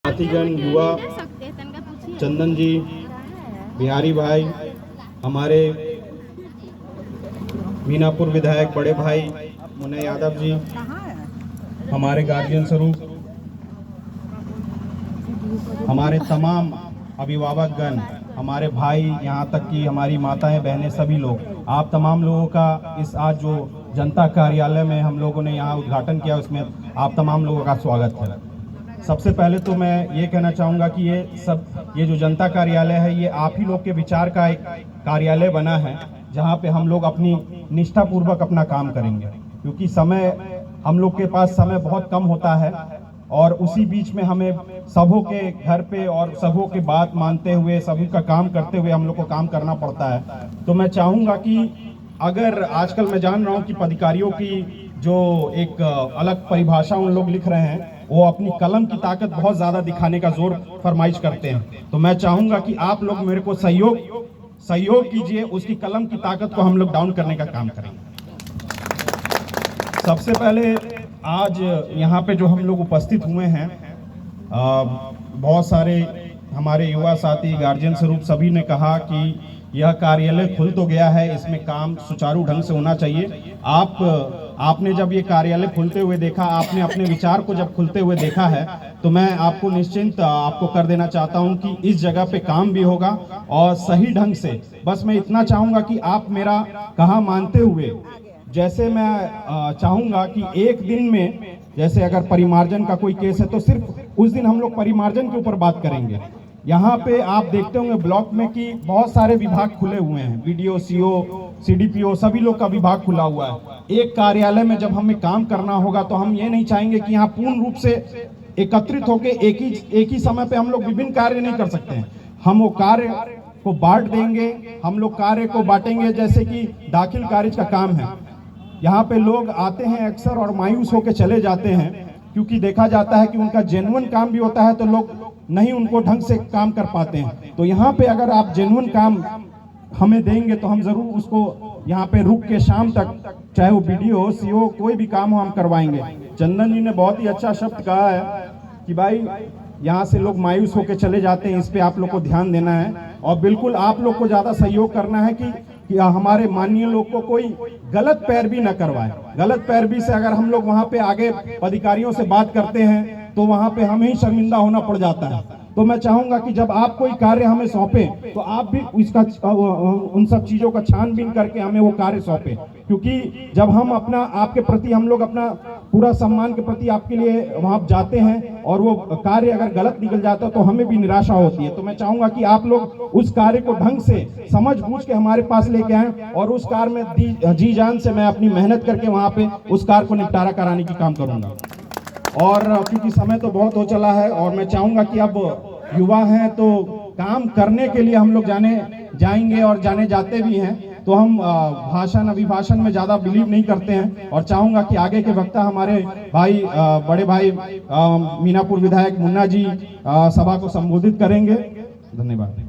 साथीगण, युवा, चंदन जी, बिहारी भाई, हमारे मीनापुर विधायक बड़े भाई मुन्ना यादव जी, हमारे गार्जियन स्वरूप, हमारे तमाम अभिभावकगण, हमारे भाई, यहाँ तक कि हमारी माताएं बहनें, सभी लोग, आप तमाम लोगों का इस आज जो जनता कार्यालय में हम लोगों ने यहाँ उद्घाटन किया, उसमें आप तमाम लोगों का स्वागत है। सबसे पहले तो मैं ये कहना चाहूँगा कि ये जो जनता कार्यालय है, ये आप ही लोग के विचार का एक कार्यालय बना है, जहाँ पे हम लोग अपनी निष्ठापूर्वक अपना काम करेंगे, क्योंकि हम लोग के पास समय बहुत कम होता है और उसी बीच में हमें सबों के घर पे और सबों की बात मानते हुए, सभी का काम करते हुए हम लोग को काम करना पड़ता है। तो मैं चाहूँगा कि अगर आजकल मैं जान रहा हूँ कि पदाधिकारियों की जो एक अलग परिभाषा उन लोग लिख रहे हैं, वो अपनी कलम की ताकत बहुत ज़्यादा दिखाने का जोर फरमाइश करते हैं। तो मैं चाहूँगा कि आप लोग मेरे को सहयोग कीजिए, उसकी कलम की ताकत को हम लोग डाउन करने का काम करेंगे। सबसे पहले आज यहाँ पे जो हम लोग उपस्थित हुए हैं, बहुत सारे हमारे युवा साथी, गार्जियन स्वरूप सभी ने कहा कि यह कार्यालय खुल तो गया है, इसमें काम सुचारू ढंग से होना चाहिए। आपने जब ये कार्यालय खुलते हुए देखा, आपने अपने विचार को जब खुलते हुए देखा है, तो मैं आपको निश्चिंत आपको कर देना चाहता हूं कि इस जगह पे काम भी होगा और सही ढंग से। बस मैं इतना चाहूँगा कि आप मेरा कहा मानते हुए, जैसे मैं चाहूँगा कि एक दिन में, जैसे अगर परिमार्जन का कोई केस है तो सिर्फ उस दिन हम लोग परिमार्जन के ऊपर बात करेंगे। यहाँ पे आप देखते होंगे ब्लॉक में कि बहुत सारे विभाग खुले हुए हैं, बीडीओ, सीओ, सीडीपीओ, सभी लोग का विभाग खुला हुआ है। एक कार्यालय में जब हमें काम करना होगा तो हम ये नहीं चाहेंगे कि यहाँ पूर्ण रूप से एकत्रित होकर एक ही समय पे हम लोग विभिन्न कार्य नहीं कर सकते हैं। हम वो कार्य को बांट देंगे, हम लोग कार्य को बांटेंगे। जैसे कि दाखिल खारिज का काम है, यहाँ पे लोग आते हैं अक्सर और मायूस होकर चले जाते हैं, क्योंकि देखा जाता है कि उनका जेन्युइन काम भी होता है तो लोग नहीं उनको ढंग से काम कर पाते हैं। तो यहाँ पे अगर आप जेन्युइन काम हमें देंगे तो हम जरूर उसको यहाँ पे रुक के शाम तक, चाहे वो बीडीओ हो, सीओ, कोई भी काम हो, हम करवाएंगे। चंदन जी ने बहुत ही अच्छा शब्द कहा है कि भाई यहाँ से लोग मायूस होकर चले जाते हैं, इस पे आप लोग को ध्यान देना है और बिल्कुल आप लोग को ज़्यादा सहयोग करना है कि हमारे माननीय लोग को कोई गलत पैरवी न करवाए। गलत पैरवी से अगर हम लोग वहाँ पे आगे अधिकारियों से बात करते हैं तो वहाँ पे हमें ही शर्मिंदा होना पड़ जाता है। तो मैं चाहूँगा कि जब आप कोई कार्य हमें सौंपें तो आप भी इसका उन सब चीज़ों का छानबीन करके हमें वो कार्य सौंपें, क्योंकि जब हम अपना आपके प्रति, हम लोग अपना पूरा सम्मान के प्रति आपके लिए वहाँ जाते हैं और वो कार्य अगर गलत निकल जाता है तो हमें भी निराशा होती है। तो मैं चाहूँगा कि आप लोग उस कार्य को ढंग से समझ बूझ के हमारे पास लेके आएँ और उस कार्य में जी जान से मैं अपनी मेहनत करके वहाँ पे उस कार्य को निपटारा कराने की काम करूँगा। और क्योंकि समय तो बहुत हो चला है और मैं चाहूँगा कि अब युवा हैं तो काम करने के लिए हम लोग जाएंगे और जाने जाते भी हैं, तो हम भाषण अभिभाषण में ज़्यादा बिलीव नहीं करते हैं और चाहूँगा कि आगे के वक्ता हमारे भाई बड़े भाई मीनापुर विधायक मुन्ना जी सभा को संबोधित करेंगे। धन्यवाद।